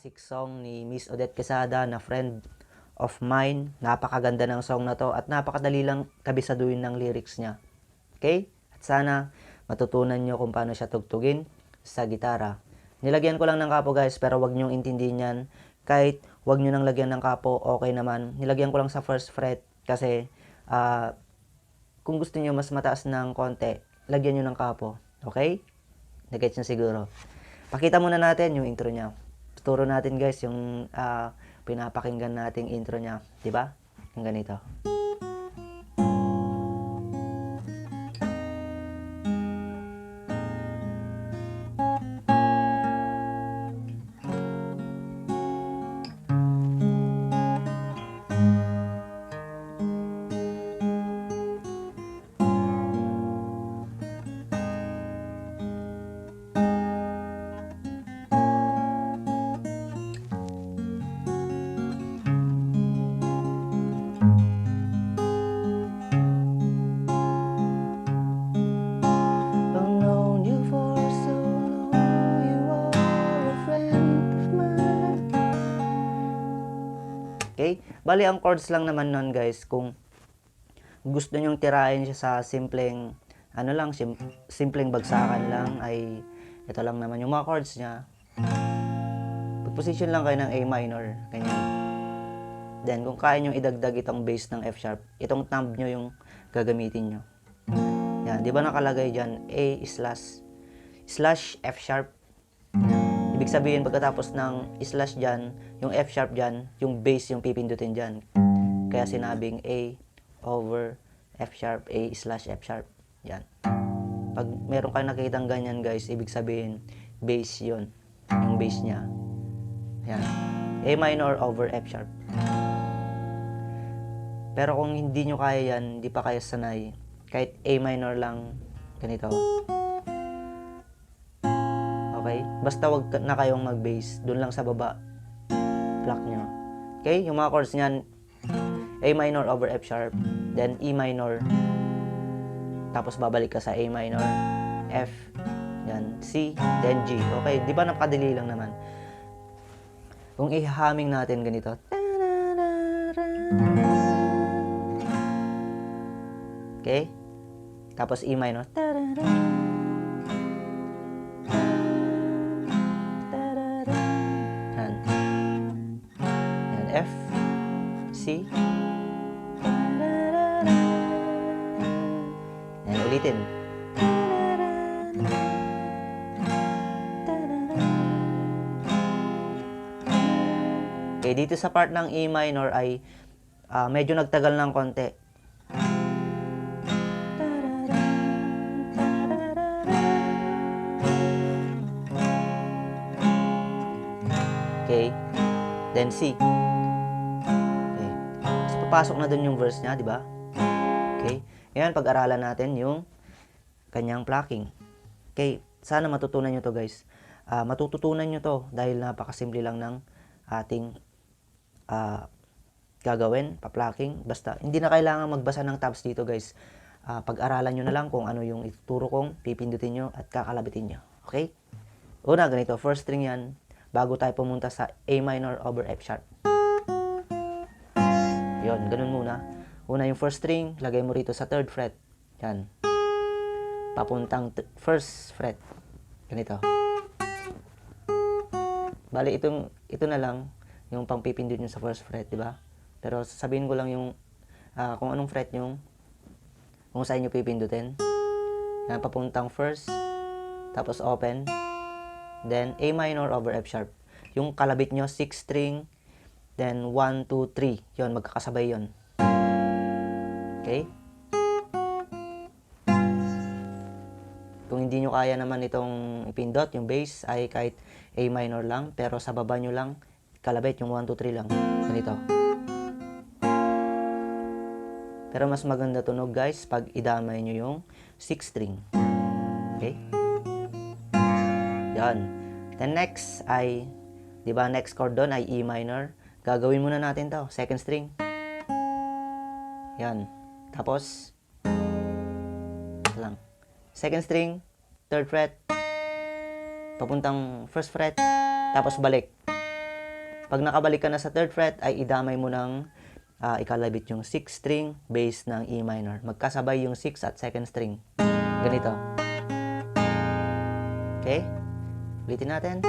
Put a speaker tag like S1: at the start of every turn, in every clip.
S1: classic song ni Miss Odette Quesada na Friend of Mine. Napakaganda ng song na to at napakadali lang kabisaduhin ng lyrics niya. Okay? At sana matutunan nyo kung paano siya tugtugin sa gitara. Nilagyan ko lang ng kapo guys, pero wag nyong intindihin yan. Kahit wag nyo nang lagyan ng kapo, okay naman. Nilagyan ko lang sa first fret kasi kung gusto nyo mas mataas ng konti, lagyan nyo ng kapo. Okay? Nag-gets nyo siguro. Pakita muna natin yung intro niya. Tuturo natin guys yung pinapakinggan nating intro niya. Diba? Yung ganito. Okay? Bali, ang chords lang naman nun guys, kung gusto nyong tirahin siya sa simpleng, simpleng bagsakan lang, ay ito lang naman yung mga chords niya. Pag-position lang kayo ng A minor, ganyan. Then, kung kaya nyo idagdag itong bass ng F sharp, itong thumb nyo yung gagamitin nyo. Yan, di ba nakalagay dyan, A slash F sharp. Ibig sabihin, pagkatapos ng slash dyan, yung F sharp dyan, yung bass yung pipindutin dyan. Kaya sinabing A over F sharp, A slash F sharp. Yan. Pag meron kayong nakitang ganyan guys, ibig sabihin, bass yun. Yung bass niya. Yan. A minor over F sharp. Pero kung hindi nyo kaya yan, hindi pa kayo sanay, kahit A minor lang, ganito. Okay? Basta wag na kayong mag-bass. Doon lang sa baba. Pluck nyo. Okay? Yung mga chords niyan, A minor over F sharp, then E minor, tapos babalik ka sa A minor, F, yan, C, then G. Okay? Di ba napakadali lang naman? Kung i-humming natin ganito, okay? Tapos E minor, F, C, and ulitin. Okay, dito sa part ng E minor ay medyo nagtagal ng konti. Okay, then C. Papasok na dun yung verse niya, di ba? Okay? Ngayon, pag-aralan natin yung kanyang plucking. Okay? Sana matutunan nyo to guys. Matututunan nyo to dahil napakasimple lang ng ating gagawin, pa-plucking. Basta, hindi na kailangan magbasa ng tabs dito guys. Pag-aralan nyo na lang kung ano yung ituturo kong pipindutin nyo at kakalabitin nyo. Okay? Una, ganito. First string yan. Bago tayo pumunta sa A minor over F sharp. Yon, ganun muna. Una yung first string, lagay mo rito sa third fret. Yan. Papuntang first fret. Ganito. Bali, ito na lang yung pangpipindot nyo sa first fret, di ba? Pero sasabihin ko lang yung kung anong fret yung kung saan nyo pipindutin. Yan, papuntang first, tapos open, then A minor over F sharp. Yung kalabit nyo, 6 string, then 1, 2, 3. Yun, magkakasabay yun. Okay? Kung hindi nyo kaya naman itong ipindot, yung bass, ay kahit A minor lang. Pero sa baba nyo lang, kalabit yung 1, 2, 3 lang. Ganito. Pero mas maganda tunog guys, pag idamay nyo yung 6 string. Okay? Yan. Then next ay, di ba next chord doon ay E minor. Gagawin muna natin to. Second string. Yan. Tapos, lang. Second string, third fret, papuntang first fret, tapos balik. Pag nakabalik ka na sa 3rd fret, ay idamay mo ng ikalabit yung 6th string bass ng E minor. Magkasabay yung 6 at 2nd string. Ganito. Okay? Ulitin natin.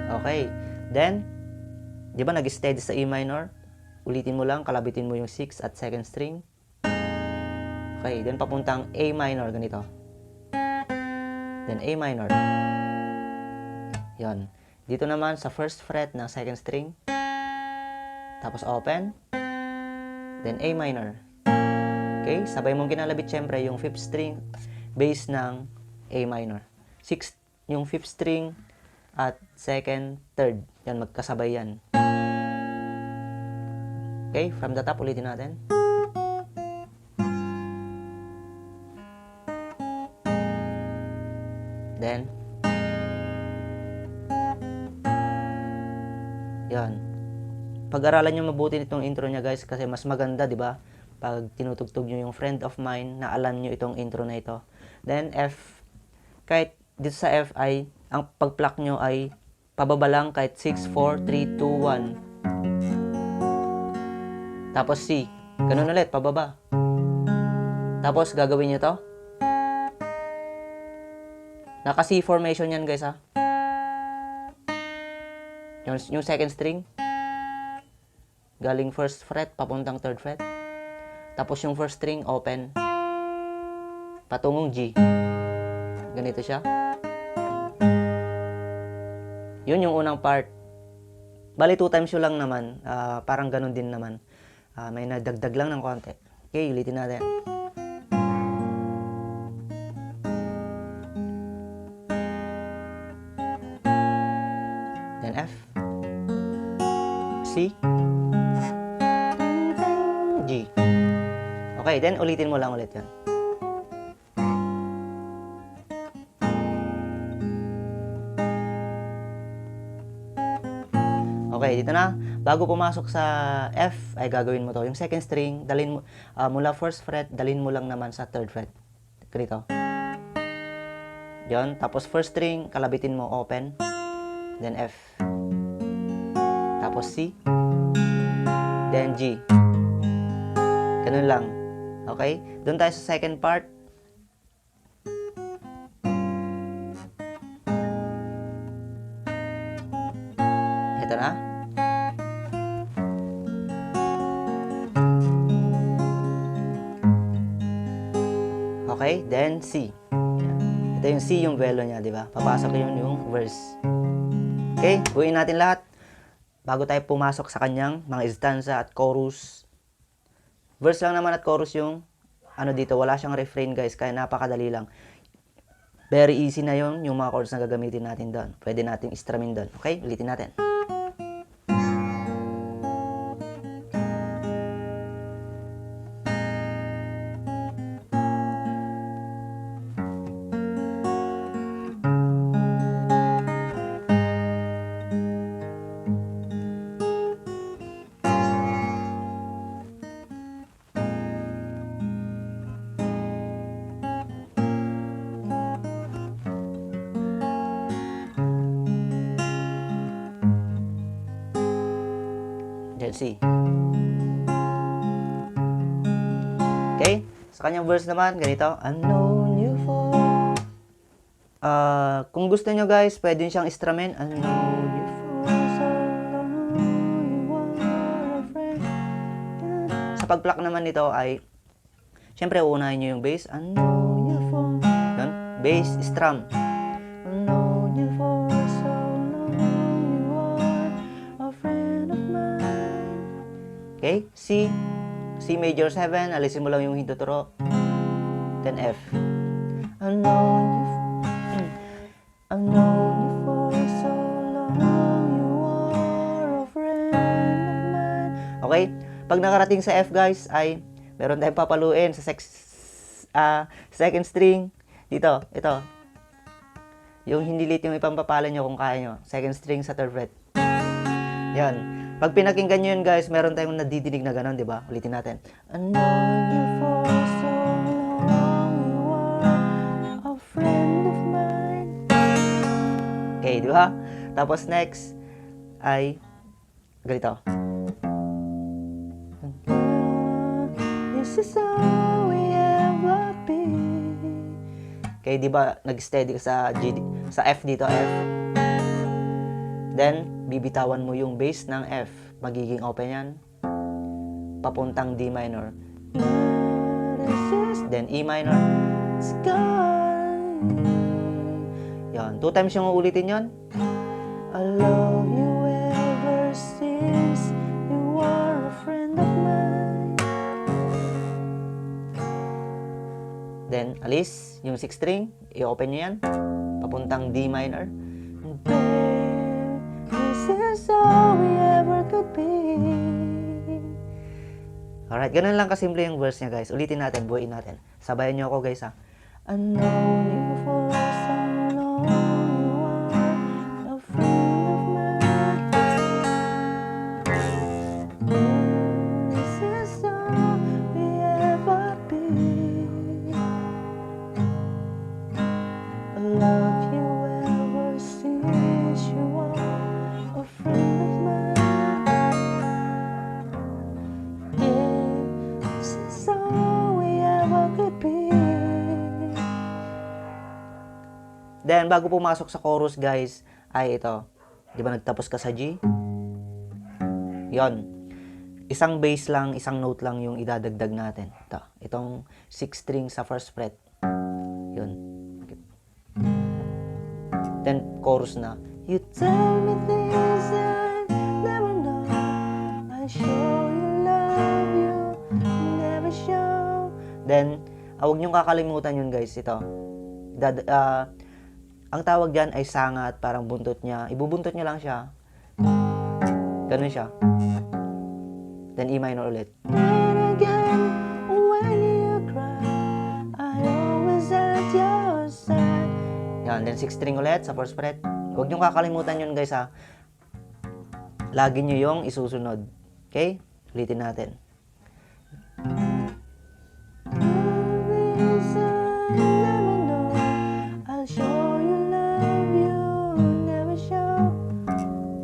S1: Okay. Then, di ba nag-steady sa E minor? Ulitin mo lang, kalabitin mo yung 6 at 2nd string. Okay. Then, papuntang A minor. Ganito. Then, A minor. Yon. Dito naman sa 1st fret ng 2nd string. Tapos open. Then A minor. Okay? Sabay mong kinalabit syempre yung 5th string bass ng A minor. 6th, yung 5th string at 2nd, 3rd. Yan, magkasabay yan. Okay? From the top, ulitin natin. Then, yan. Pag-aralan nyo mabuti nitong intro niya guys kasi mas maganda, di ba? Pag tinutugtog nyo yung Friend of Mine na alam nyo itong intro na ito. Then F, kahit dito sa F ay, ang pag-pluck nyo ay pababa lang kahit 6, 4, 3, 2, 1. Tapos C, ganun ulit, pababa. Tapos gagawin nyo to. Naka C formation yan guys ha. Yung 2nd string. Galing 1st fret, papuntang 3rd fret. Tapos yung 1st string, open. Patungong G. Ganito siya. Yun yung unang part. Bali 2 times yun lang naman. Parang ganun din naman. May nadagdag lang ng konti. Okay, ulitin natin. Then F. C. G. Okay, then ulitin mo lang ulit yan. Okay, dito na. Bago pumasok sa F, ay gagawin mo to. Yung 2nd string, dalhin mo, mula 1st fret, dalhin mo lang naman sa 3rd fret. Ganito. Yon. Tapos 1st string, kalabitin mo, open. Then F. Tapos C. Then G. Ganun lang. Okay? Doon tayo sa 2nd part. Ito na. Okay? Then C. Ito yung C, yung velo niya, di ba? Papasok yun yung verse. Okay? Buuin natin lahat. Bago tayo pumasok sa kanyang mga stanza at chorus. Verse lang naman at chorus yung ano dito. Wala siyang refrain guys. Kaya napakadali lang. Very easy na yun. Yung mga chords na gagamitin natin doon. Pwede natin istramin doon. Okay? Ulitin natin. C. Okay? Sa kanyang verse naman, ganito. Unknown you for... kung gusto nyo guys, pwede siyang istramin. Unknown you for so long, you are a friend. Sa pag-pluck naman nito ay, syempre uunahin nyo yung bass. Unknown you for... Yun, bass, strum. Unknown you for so long, you are a friend of mine. Okay? C. C major 7. Alisin mo lang yung hintuturo. Then F. I've known you for so long. You are a friend of mine. Okay? Pag nakarating sa F guys, ay meron tayong papaluin sa 2nd string. Dito. Ito. Yung hindi late yung ipampapala nyo kung kaya nyo. 2nd string sa 3rd fret. Yan. Pag pinakinggan nyo yun guys, meron tayong nadidinig na gano'n, di ba? Ulitin natin. I know you for so long, you are a friend of mine. Okay, di ba? Tapos next ay ganito. This is all we ever be. Okay, di ba nag-steady ka sa sa F dito, F. Then bibitawan mo yung bass ng F. Magiging open yan. Papuntang D minor. Then E minor. Yan, 2 times yung ulitin yon. I love you ever since you were a friend of mine. Then, alis, yung 6th string, i-open nyo yan. Papuntang D minor. Babe, this is all we ever could be. Alright, ganun lang kasimple yung verse niya, guys. Ulitin natin, buuin natin. Sabayan nyo ako, guys, ha. I know you for so long, you are a friend of mine. This is all we ever be. I love you ever since you are a friend of mine. Then, bago pumasok sa chorus, guys, ay ito. Di ba nagtapos ka sa G? Yon. Isang bass lang, isang note lang yung idadagdag natin. Ito. Itong 6 string sa first fret. Yun. Then, chorus na. You tell me things I never know. I show you love you never show. Then, huwag niyong kakalimutan yun, guys. Ito. Ang tawag dyan ay sangat, parang buntot niya. Ibubuntot niya lang siya. Ganun siya. Then E minor ulit. And again, when you cry, I always at your side. Yan, then 6 string ulit sa first fret. Huwag niyong kakalimutan yun, guys, ha. Lagi niyo yung isusunod. Okay? Ulitin natin.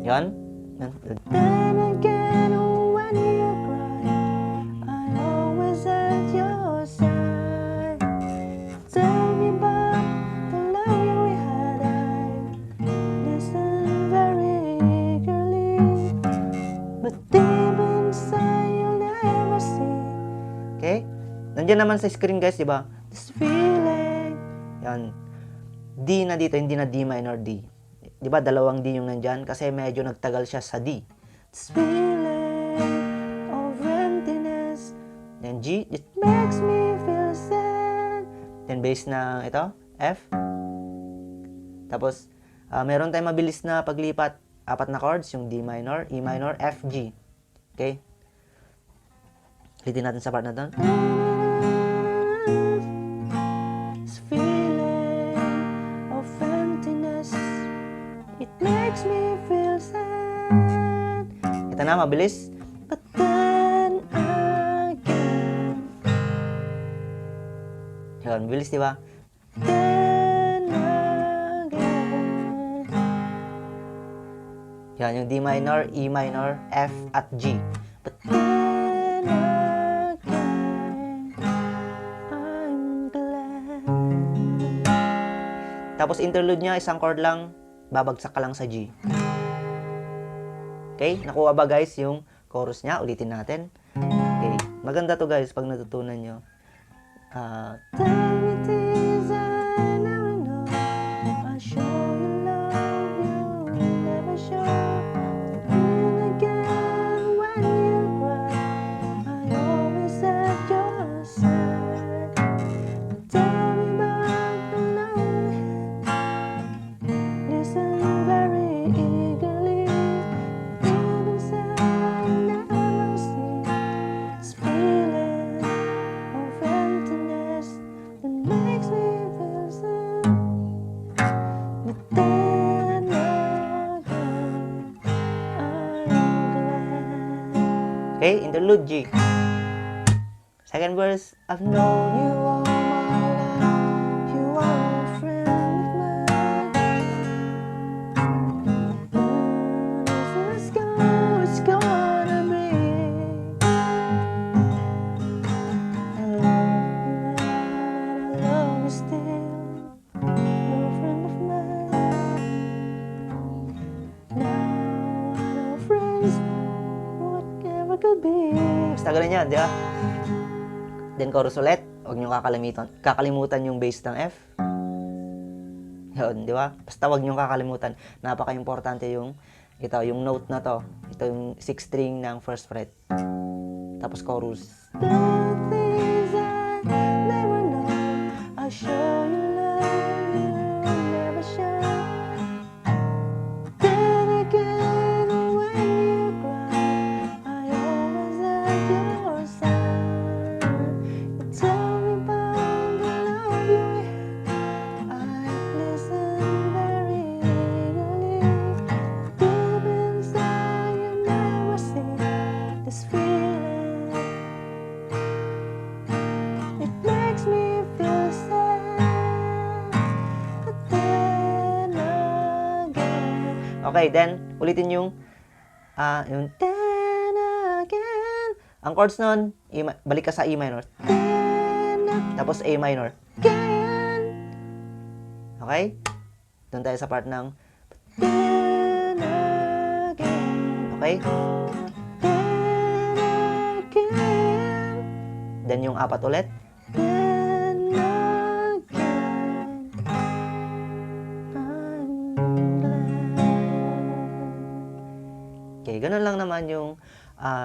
S1: Yan. Then again, when you cry, I always at your side. Tell me about the love we had. I listen very eagerly, but deep inside you'll never see. Okay? Nandiyan naman sa screen, guys, di ba? This feeling. Yan. D na dito, hindi na D minor D. Di ba, dalawang D yung nandyan? Kasi medyo nagtagal siya sa D. This feeling of emptiness. Then G, it makes me feel sad. Then bass na ito, F. Tapos, meron tayong mabilis na paglipat. 4 na chords, yung D minor, E minor, F, G. Okay? Ulitin natin sa part na doon. This feeling of emptiness. It makes me feel sad. Ito na, mabilis. But then again. Yun, mabilis, di ba? Then again. Yan, yung D minor, E minor, F at G. But then again, I'm glad. Tapos interlude niya, isang chord lang. Babagsak ka lang sa G. Okay? Nakuha ba, guys, yung chorus niya? Ulitin natin. Okay. Maganda to, guys, pag natutunan nyo. Tell me things I never know. I'll show you love you never show. And again, when you cry, I always at your side. Tell me about the love. Listen very eagerly. Deep inside, never see this feeling of emptiness that makes me feel sad. But then again, I'm glad. Okay, interlude G. Second verse, I've known you all my life. You are a friend of mine. Basta ganun yan, di ba? Then chorus ulit, huwag nyo kakalimutan yung bass ng F. Yun, di ba? Basta huwag nyo kakalimutan. Napaka-importante yung yung note na to. Ito yung 6th string ng first fret. Tapos chorus. The things I never know, I'll show you love you never show. Then again, when you cry, I always at your side. You tell me about the love you had, I listen very eagerly. Deep inside, you never see this feeling. It makes me feel sad, but then again. Okay, then ulitin yung then again. Ang chords nun, balik ka sa E minor. Tapos A minor. Again. Okay? Doon tayo sa part ng then again. Okay? Then again. Then yung apat ulit. Then again. I'm glad. Okay, ganun lang naman yung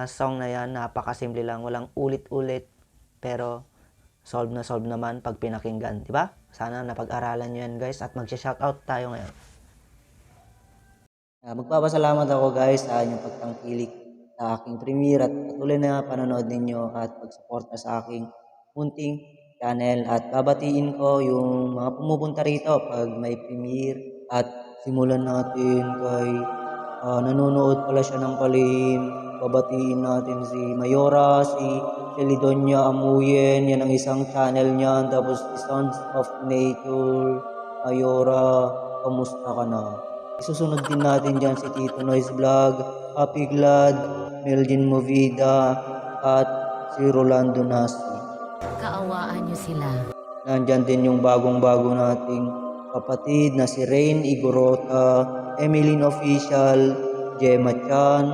S1: song na yan. Napakasimple lang. Walang ulit-ulit. Pero solve naman pag pinakinggan. Diba? Sana napag-aralan nyo yan, guys. At magsha-shoutout tayo ngayon. Magpapasalamat ako, guys, sa inyong pagtangkilik sa aking premiere at patuloy na panonood ninyo at pagsuporta sa aking munting channel. At babatiin ko yung mga pumupunta rito pag may premiere. At simulan natin kay nanonood pala siya ng Palihim. Babatiin natin si Mayora, si Celidonia Amuyen, yan ang isang channel niyan. Tapos si Sons of Nature, Mayora, kamusta ka na? Isusunod din natin dyan si Tito Noise Vlog, Happy Glad, Meldin Movida, at si Rolando Nasi.
S2: Kaawaan niyo sila.
S1: Nandyan din yung bagong-bago nating kapatid na si Rain Igorota, Emeline Official, Gemma Chan,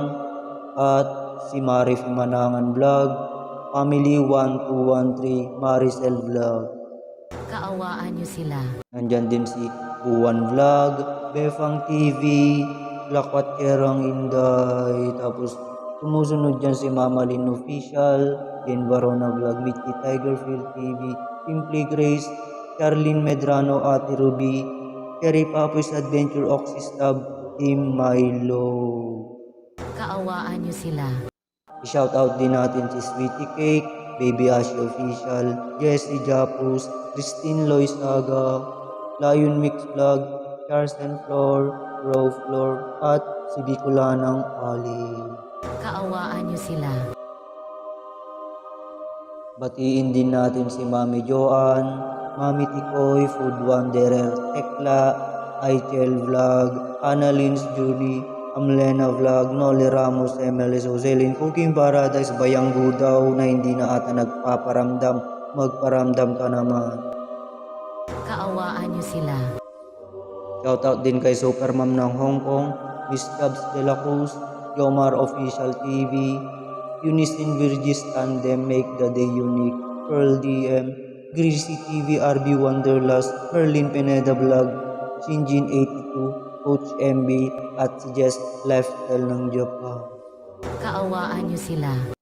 S1: at si Marif Manangan Vlog, Family 1213, Maricel Vlog.
S2: Kaawaan niyo sila.
S1: Nandyan din si Buwan Vlog, Befang TV, Lakwat Kerang Inday, tapos sumusunod dyan si Mama Lynn Official, Jen Barona Vlog, Mickey Tigerfield TV, Simply Grace, Charlene Medrano, Ate Ruby, Cherry Papoy's Adventure Oxys Tab, Team Milo.
S2: Kaawaan niyo sila.
S1: I-shoutout din natin si Sweetie Cake, Baby Ashi Official, Jessie Japus, Christine Loisaga, Lion Mix Vlog, Charles and Floor, Row Floor, at si Bicolanang Ali.
S2: Kaawaan niyo sila.
S1: Batiin din natin si Mami Joan, Mami Tikoy, Food Wanderer, Tekla, Aichel Vlog, Annalyn's Julie, Amlena Vlog, Noli Ramos, MLS Oselin, Cooking Paradise, Bayanggu daw na hindi na ata nagpaparamdam. Magparamdam ka naman.
S2: Kaawaan niyo sila.
S1: Shoutout din kay Supermom ng Hong Kong, Miss Chubbs de la Cruz, Yomar Official TV, Unisin Virgis Tandem, Make the Day Unique, Pearl DM, Greasy TV, RB Wanderlust, Merlin Pineda Vlog, Shinjin 82, Coach MB, at si Jess Lifestyle ng Japan.
S2: Kaawaan niyo sila.